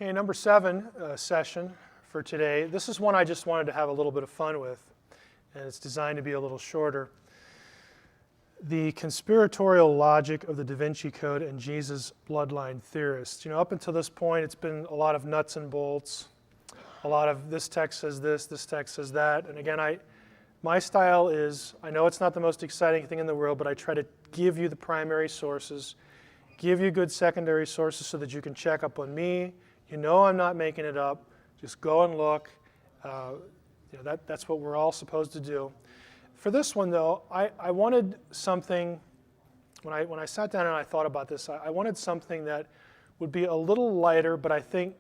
Okay, number 7 session for today. This is one I just wanted to have a little bit of fun with, and it's designed to be a little shorter. The conspiratorial logic of the Da Vinci Code and Jesus' bloodline theorists. You know, up until this point, it's been a lot of nuts and bolts, a lot of this text says this text says that, and again, my style is, I know it's not the most exciting thing in the world, but I try to give you the primary sources, give you good secondary sources so that you can check up on me. You know I'm not making it up. Just go and look. That's what we're all supposed to do. For this one, though, I wanted something, when I sat down and I thought about this, I wanted something that would be a little lighter, but I think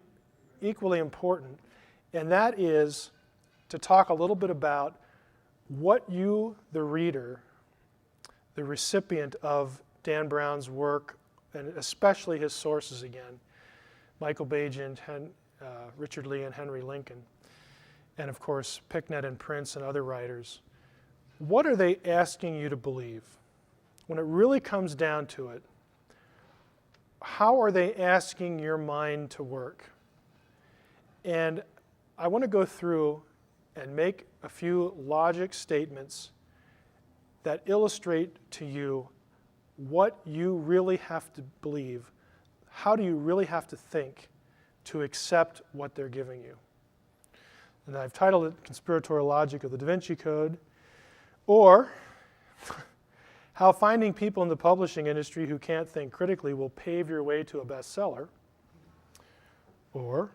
equally important, and that is to talk a little bit about what you, the reader, the recipient of Dan Brown's work, and especially his sources again, Michael Bagent, Richard Lee, and Henry Lincoln, and of course Picknett and Prince and other writers. What are they asking you to believe? When it really comes down to it, how are they asking your mind to work? And I want to go through and make a few logic statements that illustrate to you what you really have to believe. How do you really have to think to accept what they're giving you? And I've titled it Conspiratorial Logic of the Da Vinci Code, or How Finding People in the Publishing Industry Who Can't Think Critically Will Pave Your Way to a Bestseller, or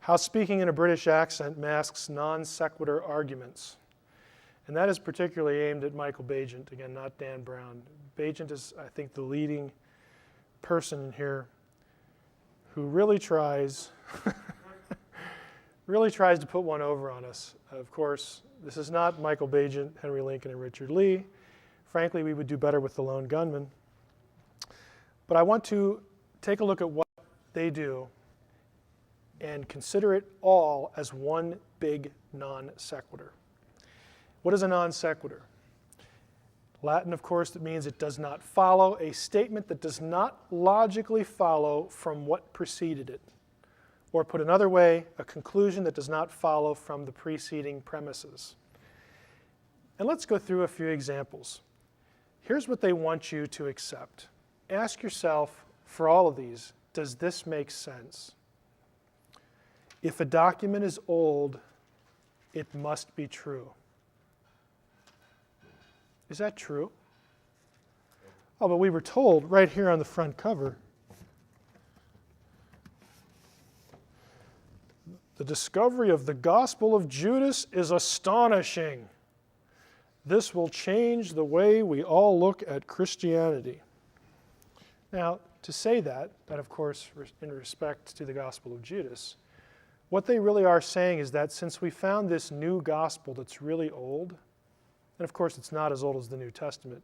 How Speaking in a British Accent Masks Non Sequitur Arguments. And that is particularly aimed at Michael Bagent, again, not Dan Brown. Bagent is, I think, the leading person here who really tries to put one over on us. Of course, this is not Michael Bagent, Henry Lincoln, and Richard Lee. Frankly, we would do better with the lone gunman. But I want to take a look at what they do and consider it all as one big non sequitur. What is a non sequitur? Latin, of course, that means it does not follow, a statement that does not logically follow from what preceded it. Or put another way, a conclusion that does not follow from the preceding premises. And let's go through a few examples. Here's what they want you to accept. Ask yourself, for all of these, does this make sense? If a document is old, it must be true. Is that true? Oh, but we were told right here on the front cover, the discovery of the Gospel of Judas is astonishing. This will change the way we all look at Christianity. Now, to say that of course, in respect to the Gospel of Judas, what they really are saying is that since we found this new gospel that's really old, and of course it's not as old as the New Testament,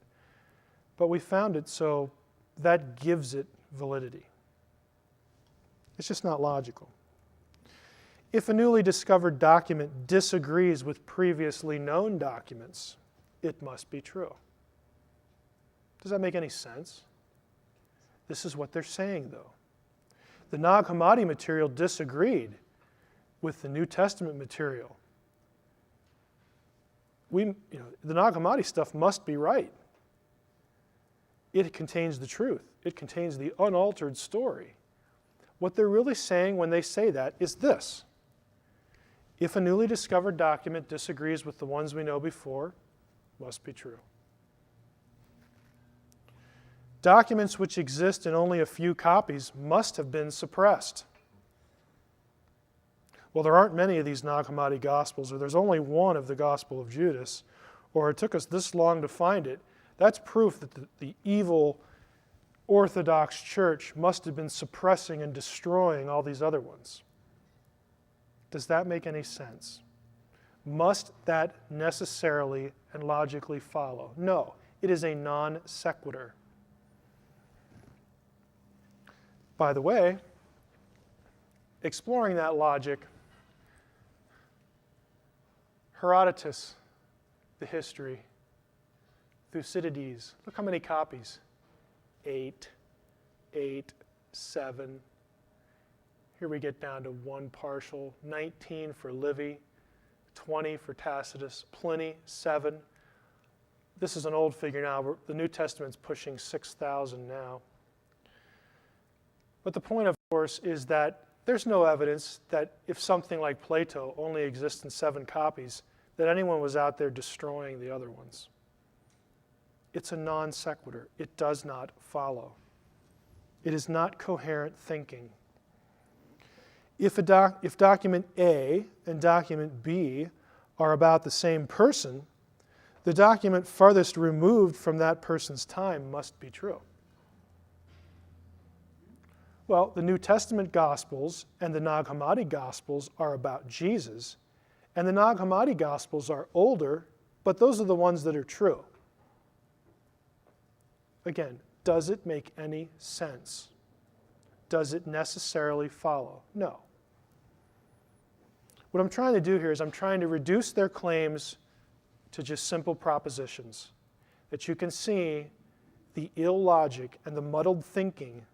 but we found it, so that gives it validity. It's just not logical. If a newly discovered document disagrees with previously known documents, it must be true. Does that make any sense? This is what they're saying, though. The Nag Hammadi material disagreed with the New Testament material. The Nag Hammadi stuff must be right. It contains the truth. It contains the unaltered story. What they're really saying when they say that is this. If a newly discovered document disagrees with the ones we know before, must be true. Documents which exist in only a few copies must have been suppressed. Well, there aren't many of these Nag Hammadi Gospels, or there's only one of the Gospel of Judas, or it took us this long to find it. That's proof that the evil Orthodox Church must have been suppressing and destroying all these other ones. Does that make any sense? Must that necessarily and logically follow? No, it is a non sequitur. By the way, exploring that logic, Herodotus, the history, Thucydides, look how many copies. 8, 7. Here we get down to 1 partial, 19 for Livy, 20 for Tacitus, Pliny, 7. This is an old figure now. The New Testament's pushing 6,000 now. But the point, of course, is that there's no evidence that if something like Plato only exists in 7 copies, that anyone was out there destroying the other ones. It's a non sequitur. It does not follow. It is not coherent thinking. If document A and document B are about the same person, the document farthest removed from that person's time must be true. Well, the New Testament Gospels and the Nag Hammadi Gospels are about Jesus, and the Nag Hammadi Gospels are older, but those are the ones that are true. Again, does it make any sense? Does it necessarily follow? No. What I'm trying to do here is I'm trying to reduce their claims to just simple propositions, that you can see the illogic and the muddled thinking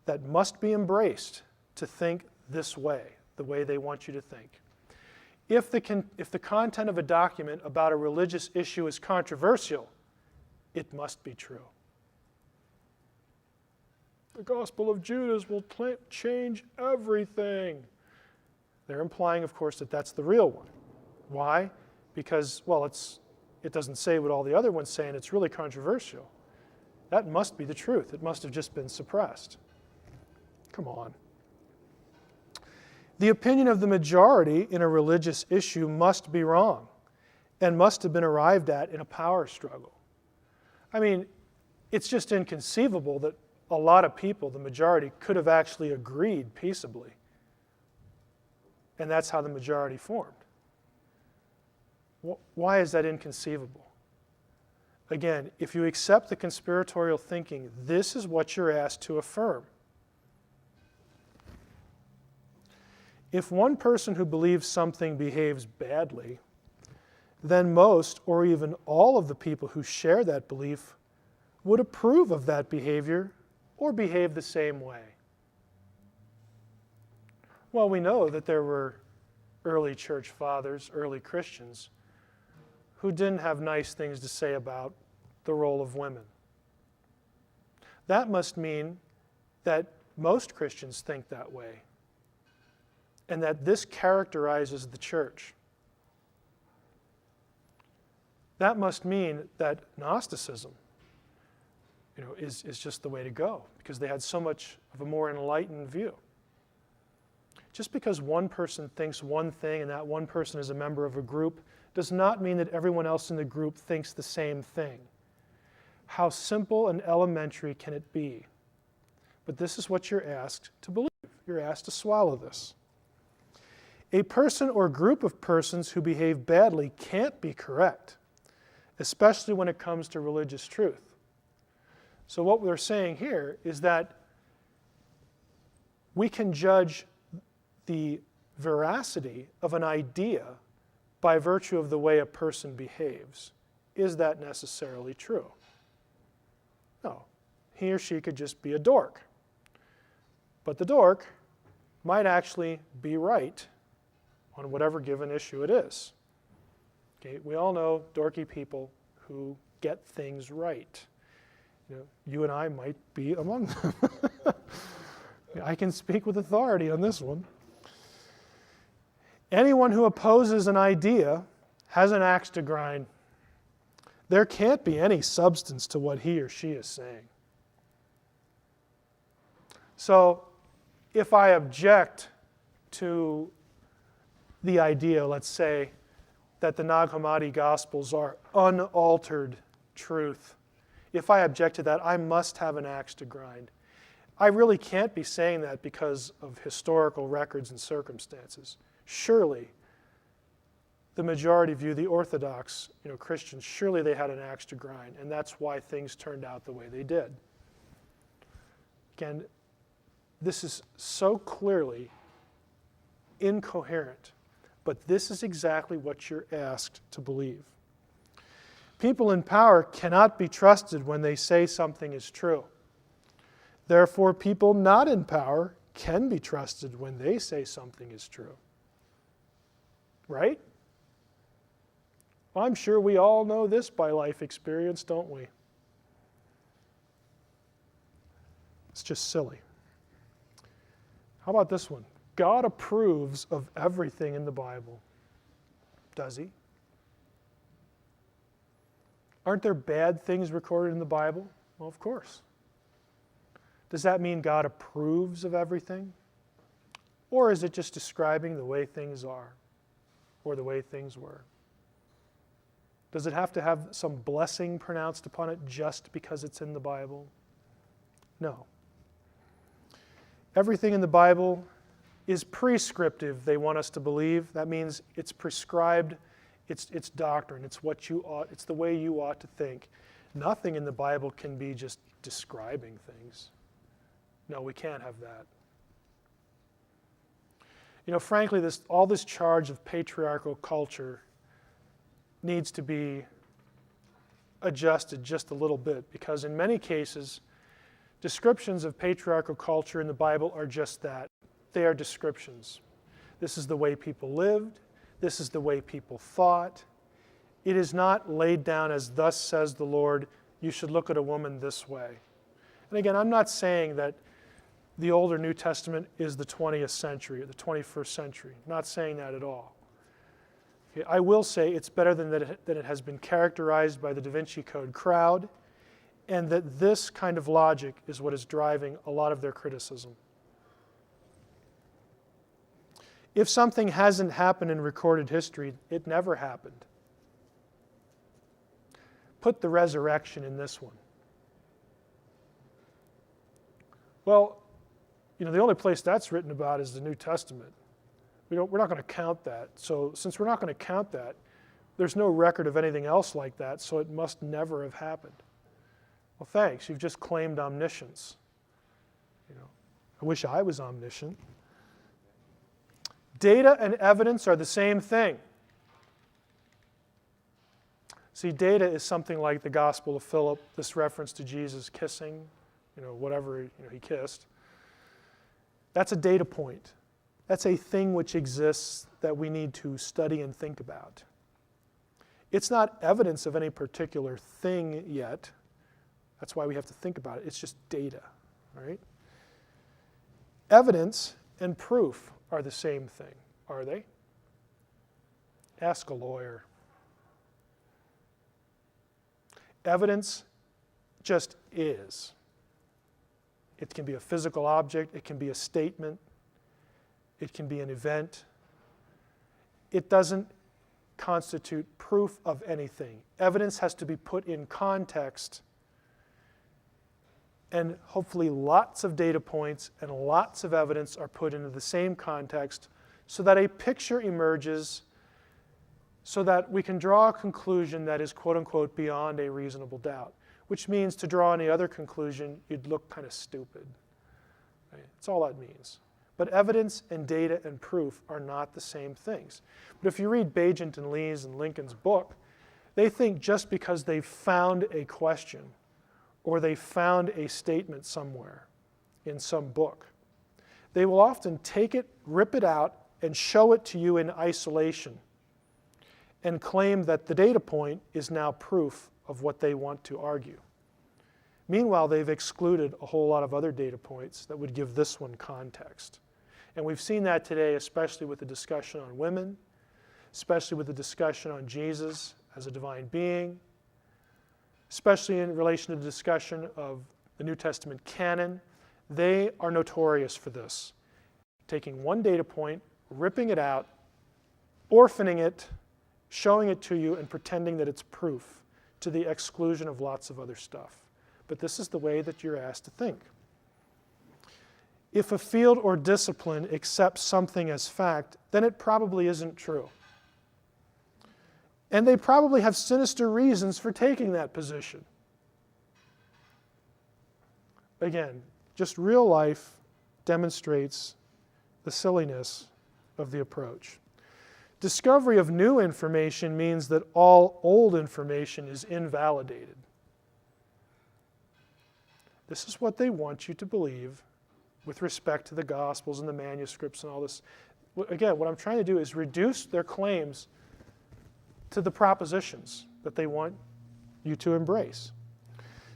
that must be embraced to think this way, the way they want you to think. If the content of a document about a religious issue is controversial, it must be true. The Gospel of Judas will change everything. They're implying, of course, that that's the real one. Why? Because, well, it doesn't say what all the other ones say, and it's really controversial. That must be the truth. It must have just been suppressed. Come on. The opinion of the majority in a religious issue must be wrong and must have been arrived at in a power struggle. I mean, it's just inconceivable that a lot of people, the majority, could have actually agreed peaceably. And that's how the majority formed. Why is that inconceivable? Again, if you accept the conspiratorial thinking, this is what you're asked to affirm. If one person who believes something behaves badly, then most or even all of the people who share that belief would approve of that behavior or behave the same way. Well, we know that there were early church fathers, early Christians, who didn't have nice things to say about the role of women. That must mean that most Christians think that way, and that this characterizes the church. That must mean that Gnosticism, is just the way to go, because they had so much of a more enlightened view. Just because one person thinks one thing and that one person is a member of a group does not mean that everyone else in the group thinks the same thing. How simple and elementary can it be? But this is what you're asked to believe. You're asked to swallow this. A person or group of persons who behave badly can't be correct, especially when it comes to religious truth. So what we're saying here is that we can judge the veracity of an idea by virtue of the way a person behaves. Is that necessarily true? No. He or she could just be a dork. But the dork might actually be right on whatever given issue it is. Okay, we all know dorky people who get things right. You and I might be among them. I can speak with authority on this one. Anyone who opposes an idea has an axe to grind. There can't be any substance to what he or she is saying. So, if I object to the idea, let's say, that the Nag Hammadi Gospels are unaltered truth, if I object to that, I must have an axe to grind. I really can't be saying that because of historical records and circumstances. Surely, the majority view, the Orthodox Christians, surely they had an axe to grind, and that's why things turned out the way they did. Again, this is so clearly incoherent, but this is exactly what you're asked to believe. People in power cannot be trusted when they say something is true. Therefore, people not in power can be trusted when they say something is true. Right? I'm sure we all know this by life experience, don't we? It's just silly. How about this one? God approves of everything in the Bible. Does he? Aren't there bad things recorded in the Bible? Well, of course. Does that mean God approves of everything? Or is it just describing the way things are or the way things were? Does it have to have some blessing pronounced upon it just because it's in the Bible? No. Everything in the Bible is prescriptive, they want us to believe. That means it's prescribed, it's doctrine, it's the way you ought to think. Nothing in the Bible can be just describing things. No, we can't have that. You know, frankly, all this charge of patriarchal culture needs to be adjusted just a little bit, because in many cases, descriptions of patriarchal culture in the Bible are just that. They are descriptions. This is the way people lived. This is the way people thought. It is not laid down as, thus says the Lord, you should look at a woman this way. And again, I'm not saying that the Old or New Testament is the 20th century or the 21st century. I'm not saying that at all. Okay, I will say it's better than that it has been characterized by the Da Vinci Code crowd, and that this kind of logic is what is driving a lot of their criticism. If something hasn't happened in recorded history, it never happened. Put the resurrection in this one. Well, you know, the only place that's written about is the New Testament. We're not going to count that. So since we're not going to count that, there's no record of anything else like that, so it must never have happened. Well, thanks. You've just claimed omniscience. You know, I wish I was omniscient. Data and evidence are the same thing. See, data is something like the Gospel of Philip, this reference to Jesus kissing, whatever he kissed. That's a data point. That's a thing which exists that we need to study and think about. It's not evidence of any particular thing yet. That's why we have to think about it. It's just data, right? Evidence and proof are the same thing, are they? Ask a lawyer. Evidence just is. It can be a physical object, it can be a statement, it can be an event. It doesn't constitute proof of anything. Evidence has to be put in context, and hopefully lots of data points and lots of evidence are put into the same context so that a picture emerges, so that we can draw a conclusion that is quote-unquote beyond a reasonable doubt, which means to draw any other conclusion, you'd look kind of stupid. Right? That's all that means. But evidence and data and proof are not the same things. But if you read Bagent and Lee's and Lincoln's book, they think just because they've found a question or they found a statement somewhere in some book, they will often take it, rip it out, and show it to you in isolation and claim that the data point is now proof of what they want to argue. Meanwhile, they've excluded a whole lot of other data points that would give this one context. And we've seen that today, especially with the discussion on women, especially with the discussion on Jesus as a divine being, especially in relation to the discussion of the New Testament canon. They are notorious for this. Taking one data point, ripping it out, orphaning it, showing it to you, and pretending that it's proof to the exclusion of lots of other stuff. But this is the way that you're asked to think. If a field or discipline accepts something as fact, then it probably isn't true. And they probably have sinister reasons for taking that position. Again, just real life demonstrates the silliness of the approach. Discovery of new information means that all old information is invalidated. This is what they want you to believe with respect to the Gospels and the manuscripts and all this. Again, what I'm trying to do is reduce their claims to the propositions that they want you to embrace.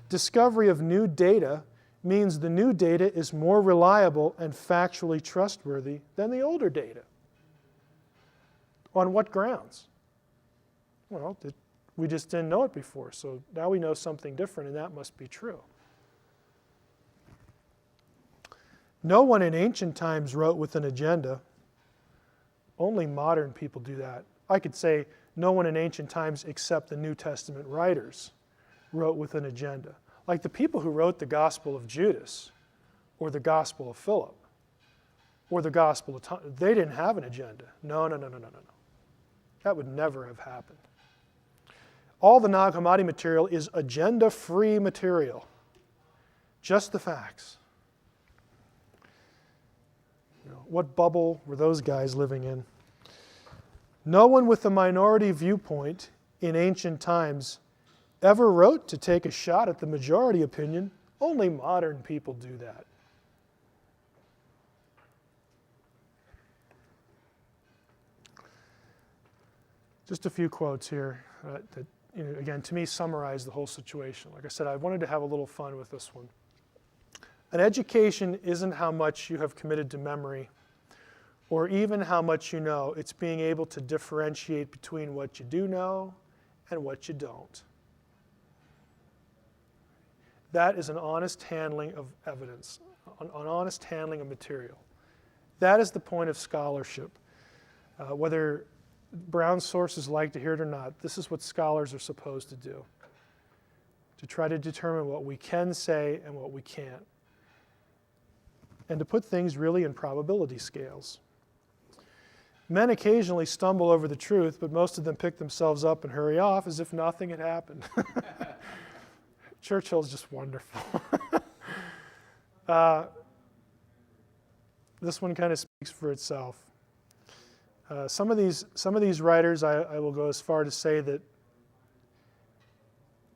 Discovery of new data means the new data is more reliable and factually trustworthy than the older data. On what grounds? Well, we just didn't know it before, so now we know something different, and that must be true. No one in ancient times wrote with an agenda. Only modern people do that. I could say no one in ancient times except the New Testament writers wrote with an agenda. Like the people who wrote the Gospel of Judas or the Gospel of Philip or the Gospel of Thomas, they didn't have an agenda. No. That would never have happened. All the Nag Hammadi material is agenda-free material. Just the facts. What bubble were those guys living in? No one with a minority viewpoint in ancient times ever wrote to take a shot at the majority opinion. Only modern people do that. Just a few quotes here that, again, to me summarize the whole situation. Like I said, I wanted to have a little fun with this one. An education isn't how much you have committed to memory or even how much you know. It's being able to differentiate between what you do know and what you don't. That is an honest handling of evidence, an honest handling of material. That is the point of scholarship. Whether Brown's sources like to hear it or not, this is what scholars are supposed to do, to try to determine what we can say and what we can't, and to put things really in probability scales. Men occasionally stumble over the truth, but most of them pick themselves up and hurry off as if nothing had happened. Churchill's just wonderful. This one kind of speaks for itself. Some of these writers, I will go as far to say that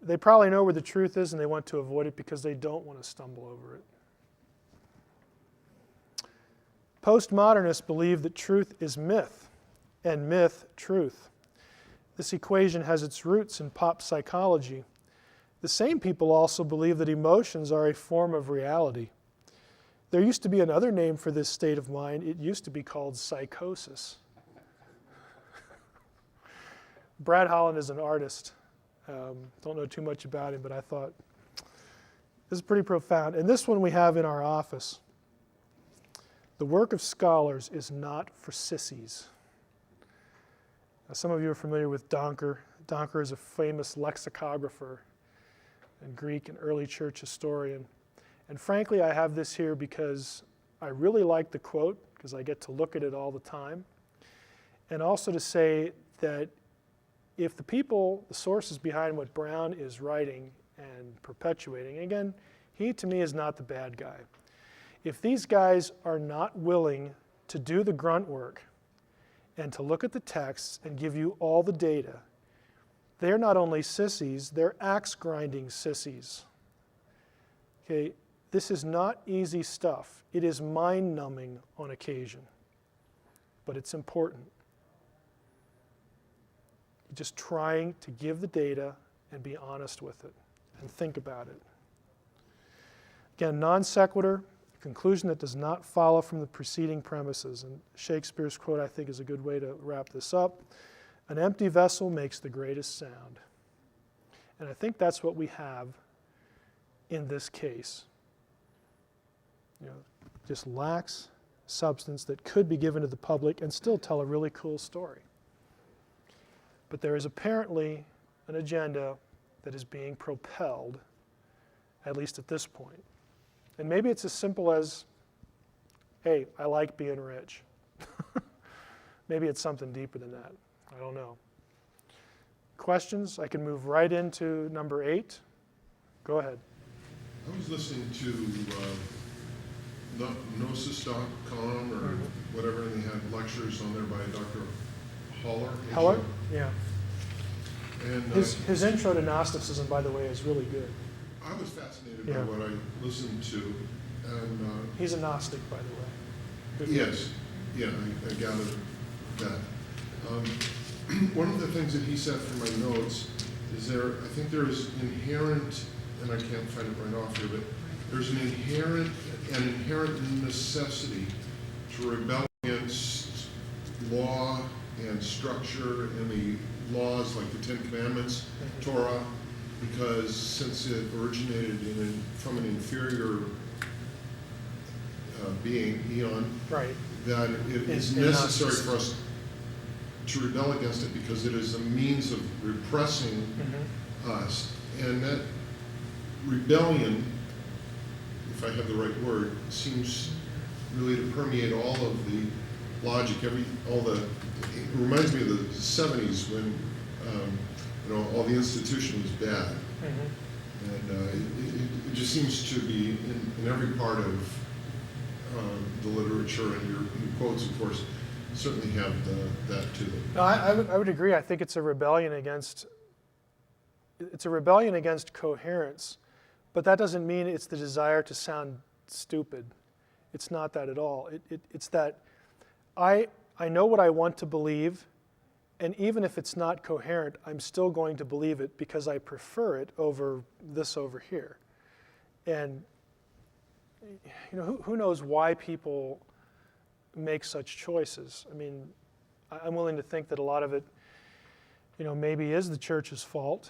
they probably know where the truth is and they want to avoid it because they don't want to stumble over it. Postmodernists believe that truth is myth and myth truth. This equation has its roots in pop psychology. The same people also believe that emotions are a form of reality. There used to be another name for this state of mind. It used to be called psychosis. Brad Holland is an artist. Don't know too much about him, but I thought this is pretty profound. And this one we have in our office. The work of scholars is not for sissies. Now, some of you are familiar with Donker. Donker is a famous lexicographer and Greek and early church historian. And frankly, I have this here because I really like the quote, because I get to look at it all the time. And also to say that if the sources behind what Brown is writing and perpetuating, again, he to me is not the bad guy. If these guys are not willing to do the grunt work and to look at the texts and give you all the data, they're not only sissies, they're axe-grinding sissies. Okay, this is not easy stuff. It is mind-numbing on occasion, but it's important. You're just trying to give the data and be honest with it and think about it. Again, non sequitur. Conclusion that does not follow from the preceding premises. And Shakespeare's quote, I think, is a good way to wrap this up. An empty vessel makes the greatest sound. And I think that's what we have in this case. Just lacks substance that could be given to the public and still tell a really cool story. But there is apparently an agenda that is being propelled, at least at this point. And maybe it's as simple as, hey, I like being rich. Maybe it's something deeper than that. I don't know. Questions? I can move right into number 8. Go ahead. I was listening to Gnosis.com or whatever, and they had lectures on there by Dr. Haller. Haller? Yeah. And his intro to Gnosticism, by the way, is really good. I was fascinated by what I listened to, And He's a Gnostic, by the way. Good yes, yeah, I gathered that. One of the things that he said from my notes is I think there is inherent, and I can't find it right off here, but there's an inherent necessity to rebel against law and structure and the laws like the Ten Commandments, Torah, because since it originated from an inferior being, Eon, Right. that it is necessary for us to rebel against it because it is a means of repressing us. And that rebellion, if I have the right word, seems really to permeate all of the logic, it reminds me of the 70s when all the institution was bad. And it just seems to be in every part of the literature, and your quotes, of course, certainly have that to them. No, I would agree. I think it's a rebellion against coherence, but that doesn't mean it's the desire to sound stupid. It's not that at all. It's that I know what I want to believe, and even if it's not coherent, I'm still going to believe it because I prefer it over this over here. And who knows why people make such choices? I mean, I'm willing to think that a lot of it, maybe is the church's fault.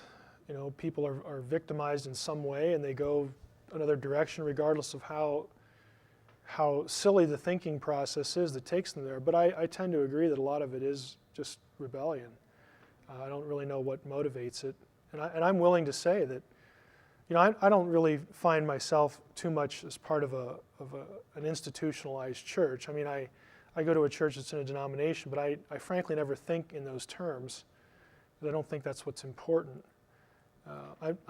People are victimized in some way and they go another direction regardless of how silly the thinking process is that takes them there. But I tend to agree that a lot of it is just rebellion. I don't really know what motivates it. And I'm willing to say that, I don't really find myself too much as part of an institutionalized church. I mean, I go to a church that's in a denomination, but I frankly never think in those terms. I don't think that's what's important.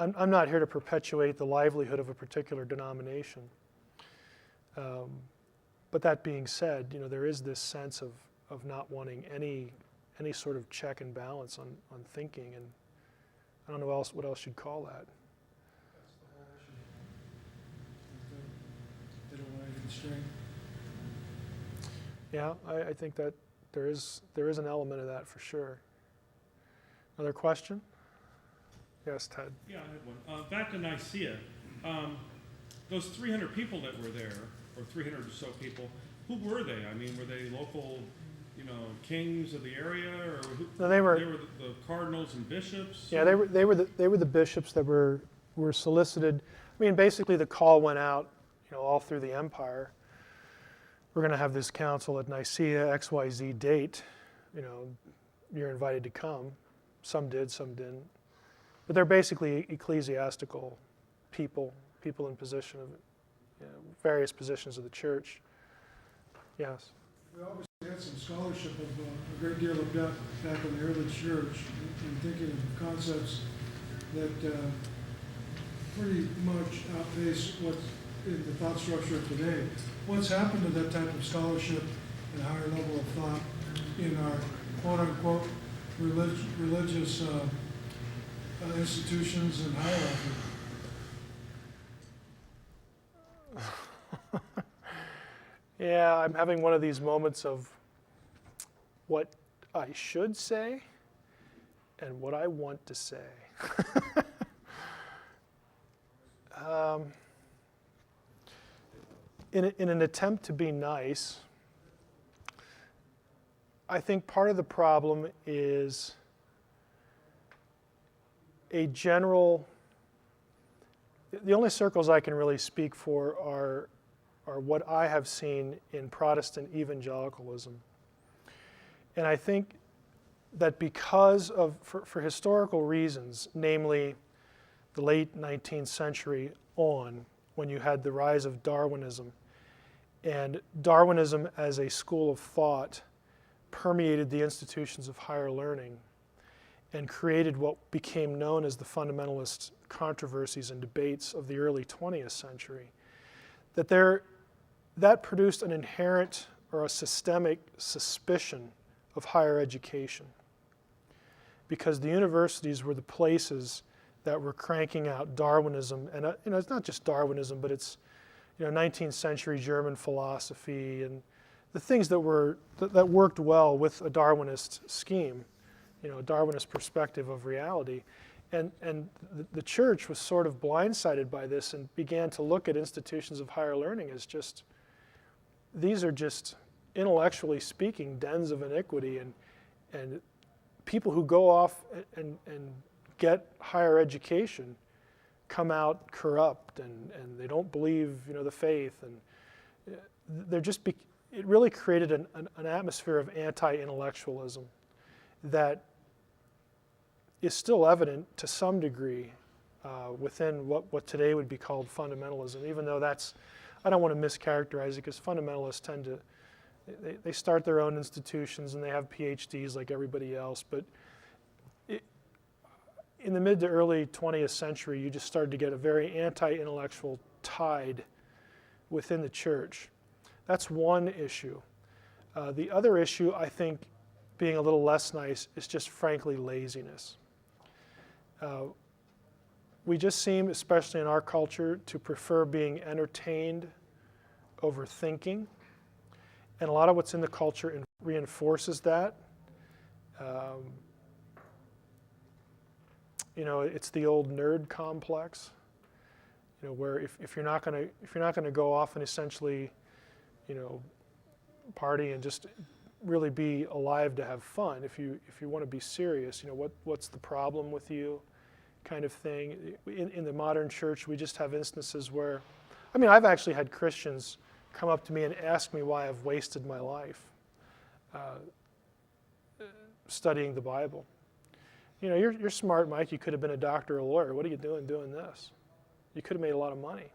I'm not here to perpetuate the livelihood of a particular denomination. But that being said, there is this sense of not wanting any sort of check and balance on thinking, and I don't know what else you'd call that. That's the whole issue. They don't want any constraint. Yeah, I think that there is an element of that for sure. Another question? Yes, Ted. Yeah, I had one. Back to Nicaea, those 300 people that were there, or 300 or so people, who were they? I mean, were they local, kings of the area, or who? No, they were the cardinals and bishops. Yeah, they were the bishops that were solicited. I mean, basically the call went out, all through the empire. We're going to have this council at Nicaea, XYZ date. You're invited to come. Some did, some didn't. But they're basically ecclesiastical people in position of various positions of the church. Yes. We obviously had some scholarship of a great deal of depth back in the early church in thinking of concepts that pretty much outpace what's in the thought structure of today. What's happened to that type of scholarship and higher level of thought in our quote-unquote religious institutions and hierarchy? Yeah, I'm having one of these moments of what I should say and what I want to say. In an attempt to be nice, I think part of the problem is a general, the only circles I can really speak for are what I have seen in Protestant evangelicalism. And I think that because of, for historical reasons, namely the late 19th century on, when you had the rise of Darwinism, and Darwinism as a school of thought permeated the institutions of higher learning and created what became known as the fundamentalist controversies and debates of the early 20th century, that produced an inherent or a systemic suspicion of higher education, because the universities were the places that were cranking out Darwinism, and it's not just Darwinism, but it's 19th century German philosophy and the things that worked well with a Darwinist scheme, a Darwinist perspective of reality. And the church was sort of blindsided by this and began to look at institutions of higher learning as these are just, intellectually speaking, dens of iniquity, and people who go off and get higher education come out corrupt, and they don't believe the faith, and it really created an atmosphere of anti-intellectualism that is still evident to some degree within what today would be called fundamentalism, even though I don't want to mischaracterize it, because fundamentalists tend to, they start their own institutions and they have PhDs like everybody else, but in the mid to early 20th century, you just started to get a very anti-intellectual tide within the church. That's one issue. The other issue, I think, being a little less nice, is just frankly laziness. We just seem, especially in our culture, to prefer being entertained over thinking. And a lot of what's in the culture reinforces that. It's the old nerd complex, where if you're not going to go off and essentially, party and just really be alive to have fun, if you want to be serious, what's the problem with you, kind of thing. In the modern church, we just have instances where, I've actually had Christians come up to me and ask me why I've wasted my life studying the Bible. You're smart, Mike. You could have been a doctor or a lawyer. What are you doing this? You could have made a lot of money.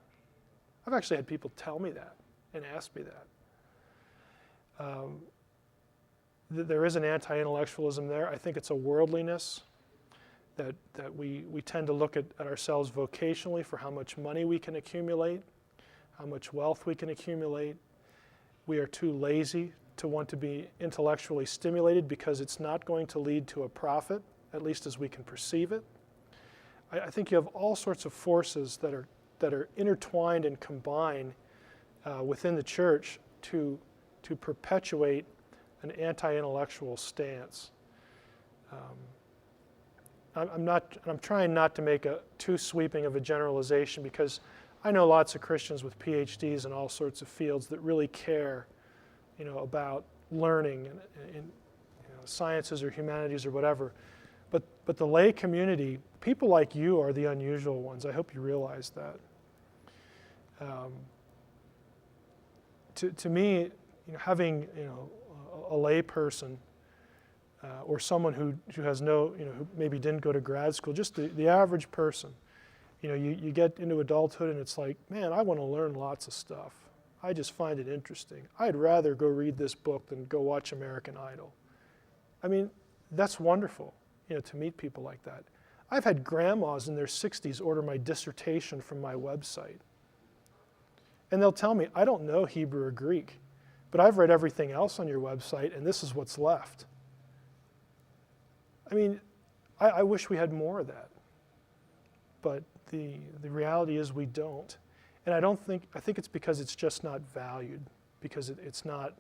I've actually had people tell me that and ask me that. There is an anti-intellectualism there. I think it's a worldliness that we tend to look at ourselves vocationally for how much money we can accumulate, how much wealth we can accumulate. We are too lazy to want to be intellectually stimulated because it's not going to lead to a profit, at least as we can perceive it. I think you have all sorts of forces that are intertwined and combined within the church to perpetuate an anti-intellectual stance. I'm trying not to make too sweeping of a generalization, because I know lots of Christians with PhDs in all sorts of fields that really care, about learning in sciences or humanities or whatever. But the lay community, people like you are the unusual ones. I hope you realize that. To me, having a lay person or someone who has who maybe didn't go to grad school, just the average person, you get into adulthood and it's like, man, I want to learn lots of stuff. I just find it interesting. I'd rather go read this book than go watch American Idol. That's wonderful, to meet people like that. I've had grandmas in their 60s order my dissertation from my website. And they'll tell me, I don't know Hebrew or Greek, but I've read everything else on your website, and this is what's left. I wish we had more of that. But the reality is we don't. And I think it's because it's just not valued, because it's not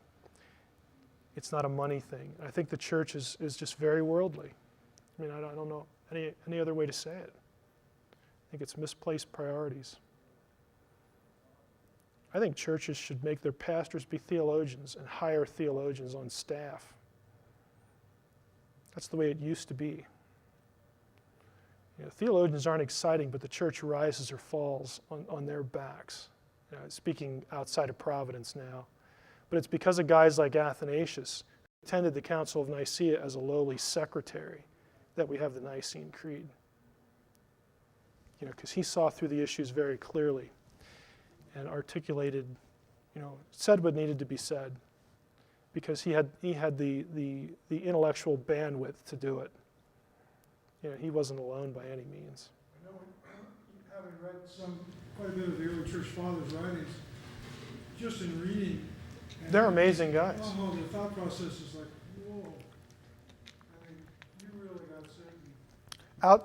a money thing. I think the church is just very worldly. I don't know any other way to say it. I think it's misplaced priorities. I think churches should make their pastors be theologians and hire theologians on staff. That's the way it used to be. Theologians aren't exciting, but the church rises or falls on their backs. Speaking outside of Providence now. But it's because of guys like Athanasius, who attended the Council of Nicaea as a lowly secretary, that we have the Nicene Creed. Because he saw through the issues very clearly and articulated, said what needed to be said, because he had the intellectual bandwidth to do it. He wasn't alone by any means. I know, having read quite a bit of the early church fathers' writings, just in reading. They're amazing guys. The thought process is like, whoa. You really got to sit.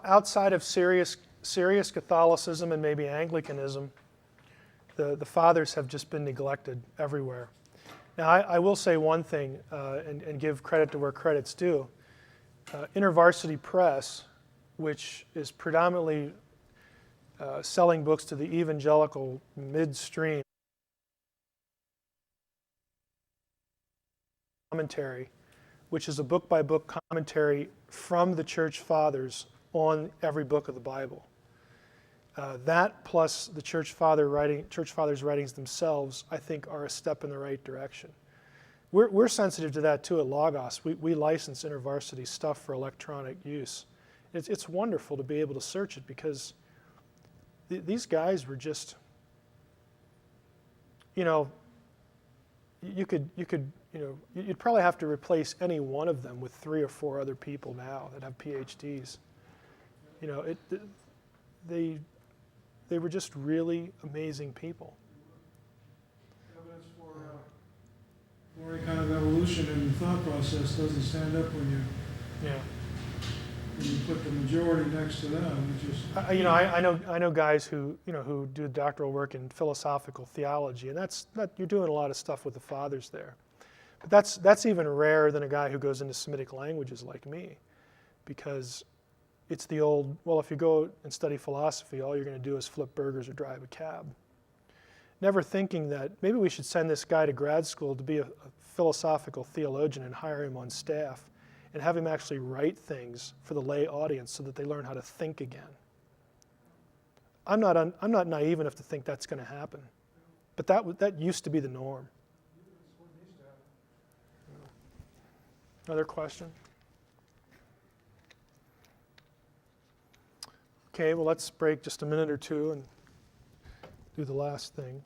Outside of serious Catholicism and maybe Anglicanism, the fathers have just been neglected everywhere. Now, I will say one thing and give credit to where credit's due. InterVarsity Press, which is predominantly selling books to the evangelical midstream, commentary, which is a book-by-book commentary from the church fathers on every book of the Bible. That plus the church fathers' writings themselves, I think, are a step in the right direction. We're sensitive to that too at Logos. We license InterVarsity stuff for electronic use. It's wonderful to be able to search it because these guys were just, you'd probably have to replace any one of them with 3 or 4 other people now that have PhDs. They were just really amazing people. Evidence for any kind of evolution in the thought process doesn't stand up when you put the majority next to them. It just I know guys who do doctoral work in philosophical theology, and that's you're doing a lot of stuff with the fathers there. But that's even rarer than a guy who goes into Semitic languages like me, because it's the old, well, if you go and study philosophy, all you're going to do is flip burgers or drive a cab. Never thinking that maybe we should send this guy to grad school to be a philosophical theologian and hire him on staff and have him actually write things for the lay audience so that they learn how to think again. I'm not naive enough to think that's going to happen, but that used to be the norm. Another question? Okay, well, let's break just a minute or two and do the last thing.